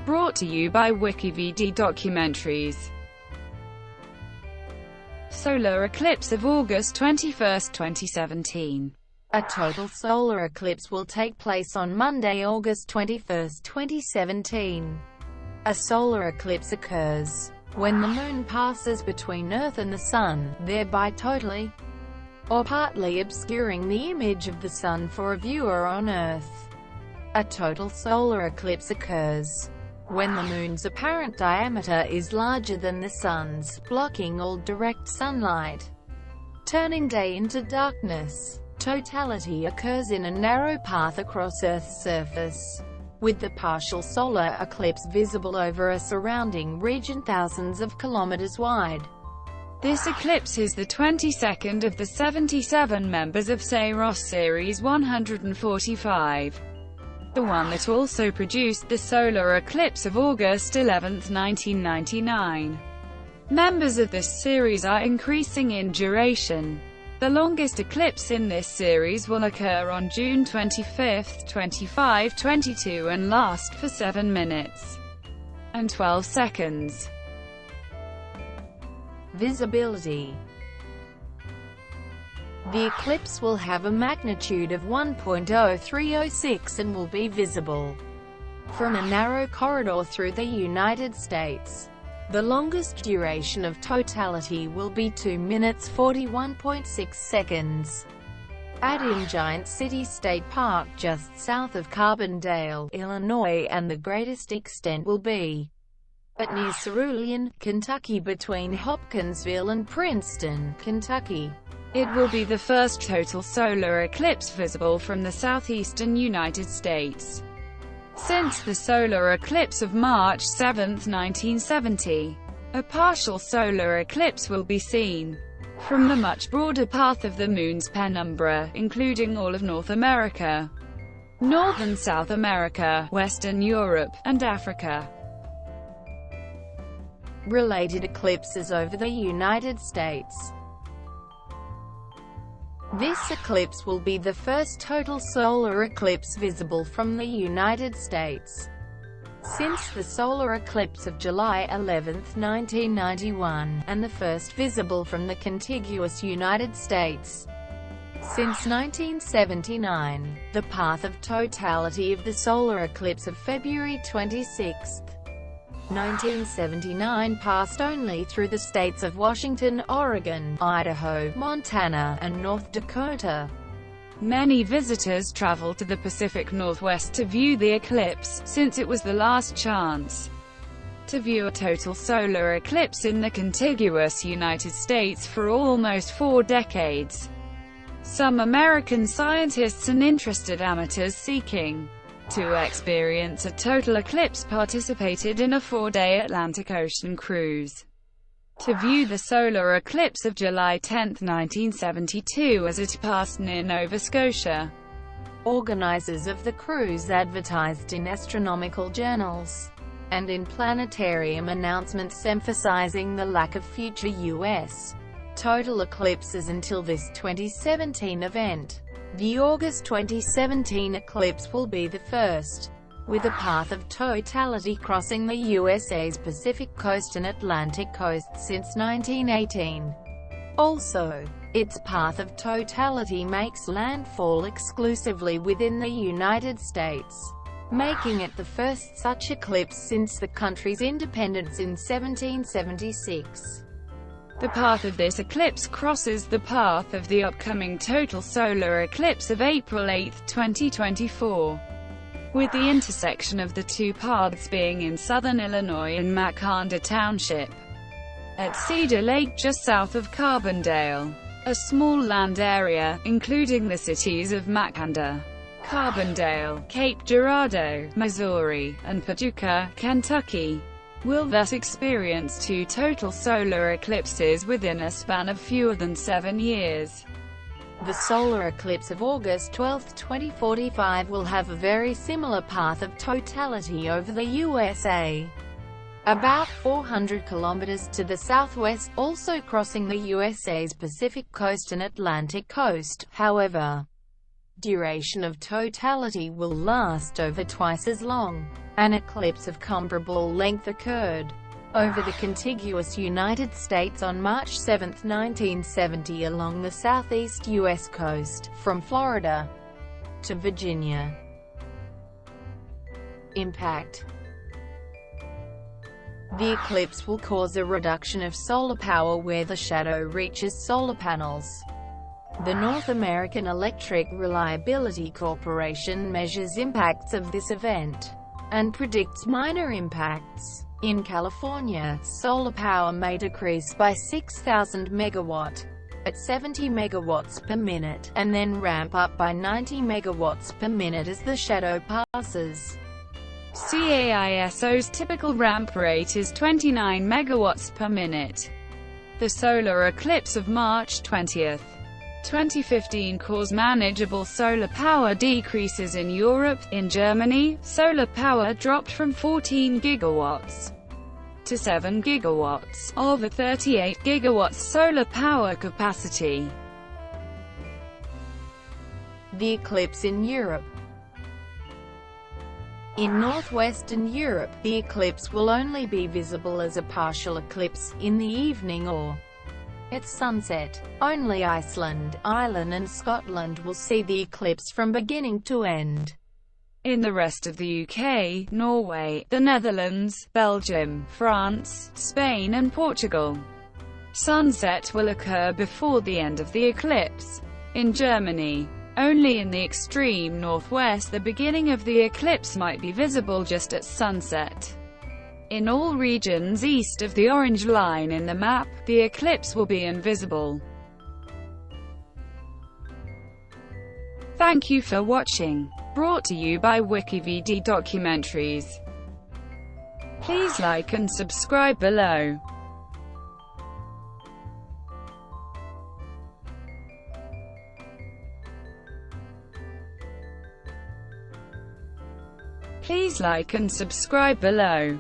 Brought to you by WikiVD Documentaries. Solar eclipse of August 21, 2017. A total solar eclipse will take place on Monday, August 21, 2017. A solar eclipse occurs when the Moon passes between Earth and the Sun, thereby totally or partly obscuring the image of the Sun for a viewer on Earth. A total solar eclipse occurs when the Moon's apparent diameter is larger than the Sun's, blocking all direct sunlight, turning day into darkness. Totality occurs in a narrow path across Earth's surface, with the partial solar eclipse visible over a surrounding region thousands of kilometers wide. This eclipse is the 22nd of the 77 members of Saros Series 145. The one that also produced the solar eclipse of August 11, 1999. Members of this series are increasing in duration. The longest eclipse in this series will occur on June 25, 25, 22 and last for 7 minutes and 12 seconds. Visibility. The eclipse will have a magnitude of 1.0306 and will be visible from a narrow corridor through the United States. The longest duration of totality will be 2 minutes 41.6 seconds. In Giant City State Park just south of Carbondale, Illinois, and the greatest extent will be at near Cerulean, Kentucky between Hopkinsville and Princeton, Kentucky. It will be the first total solar eclipse visible from the southeastern United States since the solar eclipse of March 7, 1970. A partial solar eclipse will be seen from the much broader path of the Moon's penumbra, including all of North America, North and South America, Western Europe, and Africa. Related eclipses over the United States. This eclipse will be the first total solar eclipse visible from the United States since the solar eclipse of July 11, 1991, and the first visible from the contiguous United States since 1979. The path of totality of the solar eclipse of February 26, 1979 passed only through the states of Washington, Oregon, Idaho, Montana, and North Dakota. Many visitors travel to the Pacific Northwest to view the eclipse, since it was the last chance to view a total solar eclipse in the contiguous United States for almost 4 decades. Some American scientists and interested amateurs seeking to experience a total eclipse participated in a 4-day Atlantic Ocean cruise to view the solar eclipse of July 10, 1972 as it passed near Nova Scotia. Organizers of the cruise advertised in astronomical journals and in planetarium announcements emphasizing the lack of future U.S. total eclipses until this 2017 event. The August 2017 eclipse will be the first, with a path of totality crossing the USA's Pacific coast and Atlantic coast since 1918. Also, its path of totality makes landfall exclusively within the United States, making it the first such eclipse since the country's independence in 1776. The path of this eclipse crosses the path of the upcoming total solar eclipse of April 8, 2024, with the intersection of the two paths being in southern Illinois in Makanda Township, at Cedar Lake just south of Carbondale, a small land area, including the cities of Makanda, Carbondale, Cape Girardeau, Missouri, and Paducah, Kentucky, will thus experience 2 total solar eclipses within a span of fewer than 7 years. The solar eclipse of August 12, 2045 will have a very similar path of totality over the USA, about 400 kilometers to the southwest, also crossing the USA's Pacific coast and Atlantic coast. However, duration of totality will last over twice as long. An eclipse of comparable length occurred over the contiguous United States on March 7, 1970 along the southeast U.S. coast, from Florida to Virginia. Impact. The eclipse will cause a reduction of solar power where the shadow reaches solar panels. The North American Electric Reliability Corporation measures impacts of this event and predicts minor impacts. In California, solar power may decrease by 6,000 megawatt at 70 megawatts per minute, and then ramp up by 90 megawatts per minute as the shadow passes. CAISO's typical ramp rate is 29 megawatts per minute. The solar eclipse of March 20, 2015 caused manageable solar power decreases in Europe. In Germany, solar power dropped from 14 gigawatts to 7 gigawatts, of a 38 gigawatts solar power capacity. The eclipse in Europe. In northwestern Europe, the eclipse will only be visible as a partial eclipse, in the evening or at sunset. Only Iceland, Ireland and Scotland will see the eclipse from beginning to end. In the rest of the UK, Norway, the Netherlands, Belgium, France, Spain and Portugal, sunset will occur before the end of the eclipse. In Germany, only in the extreme northwest the beginning of the eclipse might be visible just at sunset. In all regions east of the orange line in the map, the eclipse will be invisible. Thank you for watching. Brought to you by WikiVD Documentaries. Please like and subscribe below. Please like and subscribe below.